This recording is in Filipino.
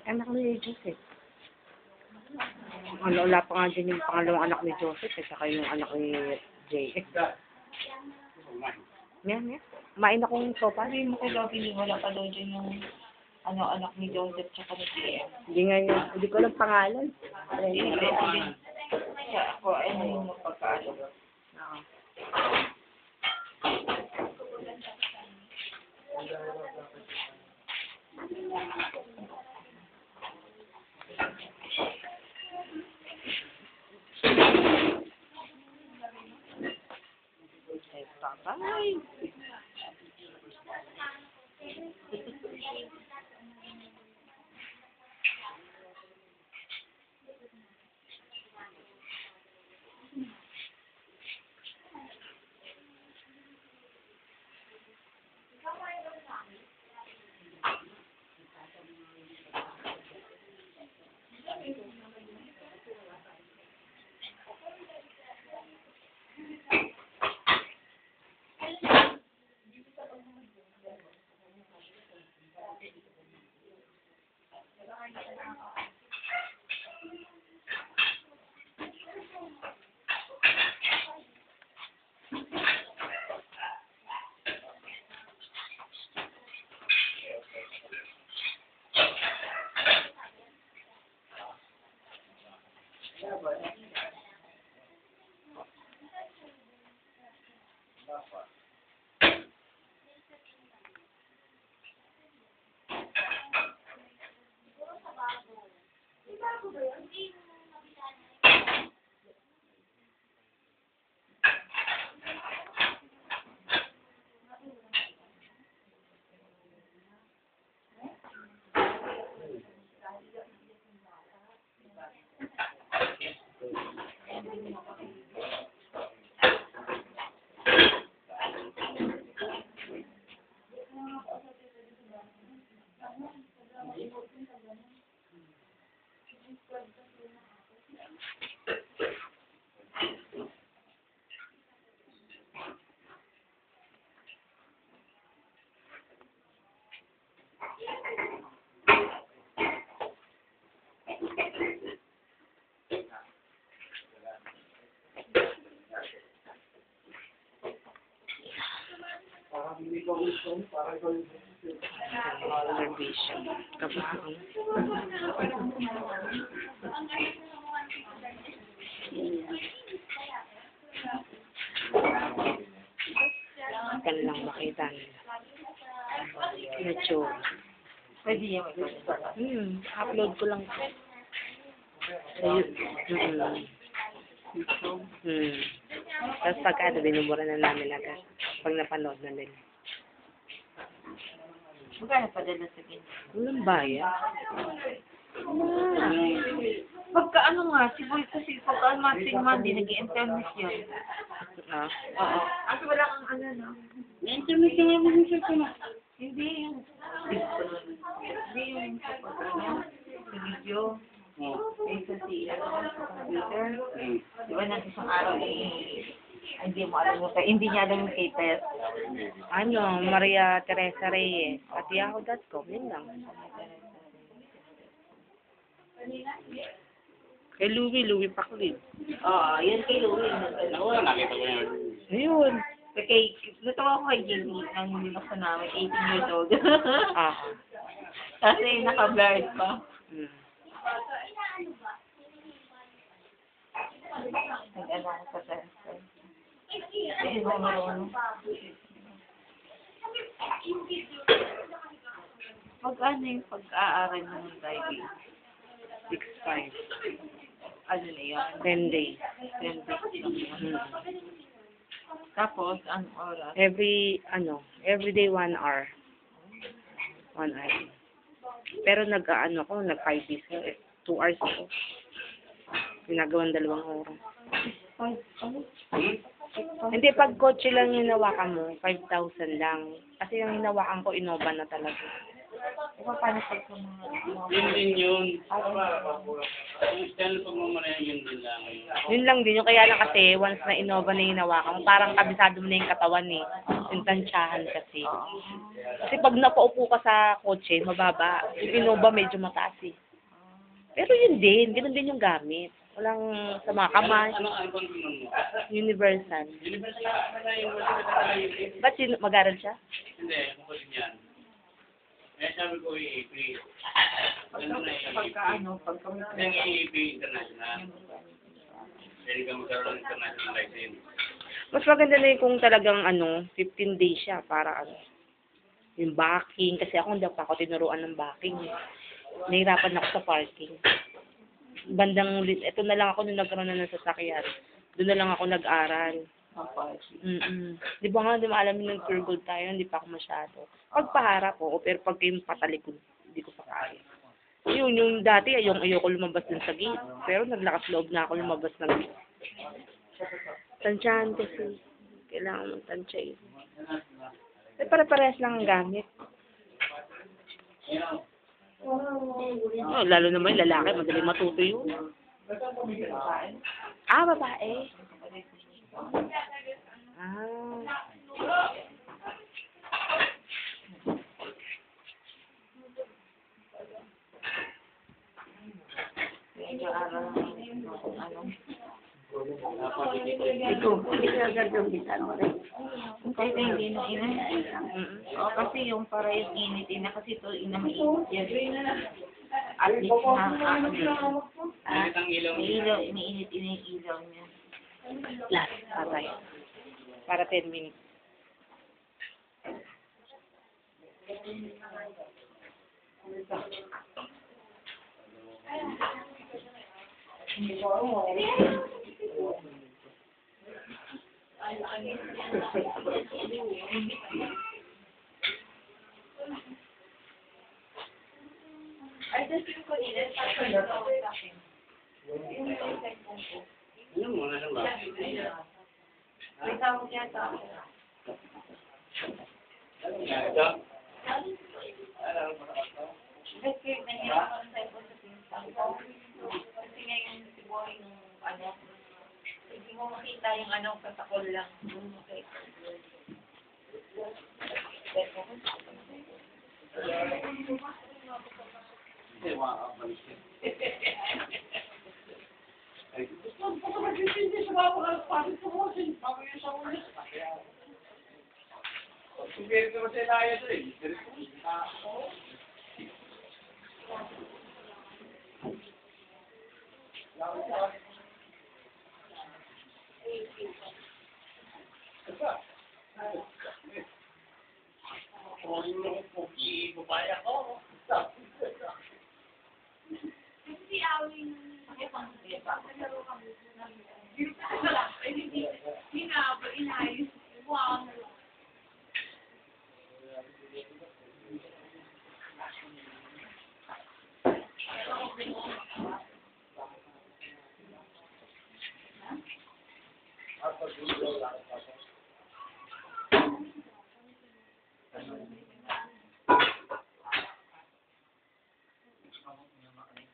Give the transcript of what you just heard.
Anak ni Joseph. Wala pa nga dyan yung pangalawang anak ni Joseph at saka yung anak ni Jay. Yan. Kumain akong sopa. Sabi mo kay Lovely, wala pa daw dyan yung anak ni Joseph tsaka ni PM. Hindi nga niya, hindi ko alam pangalan. Kaya ako, ano yung magpagkaano. Oo. Bye. Observation. Kabahan. Kan lang makita nila. YouTube. Pwede yung Upload ko lang. Tapos pagka binubura na namin agad. Pag napanood na nila. magkano padala sa ganyan? Walang bayan. Pagka ano nga, si Boy kasi pagka matching Monday, nag-i-internet yun. Oo. Kasi wala kang ano, no? Na-internet yung mga siya ko na. Hindi yung sa video. May isa si sa computer. Di ba nang isang araw hindi mo alam yung hindi niya alam yung K-test. Maria Teresa Reyes at yahoo.com, yun lang. Kay Louie Paklid. Yun kay Louie. Nakita ko yan. Ayun. Natawa ko kay Jenny nang binuksan namin, 18 years old. Kasi naka-blurred pa. Nag-ano ko sa test. Ayun, Pag ano yung pag-aaral mo ng driving, 6.5. ano na yun? 10 days. 10 days lang yun. Mm. Tapos, anong oras? Every day 1 hour. 1 hour. Pero nag 5 days. 2 hours ako. Ginagawan 2 oras. Hindi, pag kotse lang yung hinawakan mo, 5,000 lang. Kasi yung hinawakan ko, Innova na talaga. Paano pag sa mga... Yun din yun. Yung style pagmamanayan yun din lang. Yun lang din. Yung kaya lang kasi, once na Innova na yung hinawakan mo, parang kabisado mo na yung katawan eh. Yung tansyahan kasi. Kasi pag napaupo ka sa kotse, mababa. Yung Innova medyo mataas eh. Pero yun din. Ganun din yung gamit. Walang sa mga kamay. Ano bang ganun mo? Universal. Universal na yung wala. Ba't mag-aral siya? Hindi, ako din yan. Eh, sabi ko EAP. Ano na Pagka EAP? ano, pagka... Yung EAP International. Pwede ka magkaroon ng international license. Mas maganda na yung kung talagang 15 days siya para yung backing. Kasi ako hindi pa ako tinuruan ng backing. Nahirapan ako sa parking. Ito na lang ako nung nagkaroon na ng sasakyan. Doon na lang ako nag-aral. Di ba nga, di maalam yung tour gold tayo, hindi pa ako masyado. Pagpaharap ko, pero pag yung patalikod, hindi ko pa kaya. Yung dati, ayoko lumabas dun sa gate. Pero naglakas loob na ako lumabas ng gate. Tansyahan kasi. Kailangan mong tansyahin. Eh, para-parehas lang ang gamit. Oh, lalo naman yung lalaki, madaling matuto yun. Babae. Medyo aral ng ano. Hindi na ina. O, kasi yung para yung init, kasi ito ina mainit yan. At least Init ang ilaw niya. ilaw, iniinit yung ilaw niya. Last, patay. Para 10 minutes. Ano mo, nasa ba? May tawag yata. Ito? Kasi nahihirapan ang cellphone sa pinsan ko. Kasi ngayon siguro yung hindi mo makita yung kasakol lang. Okay. Hindi, makakabalik siya. Hindi na, inayos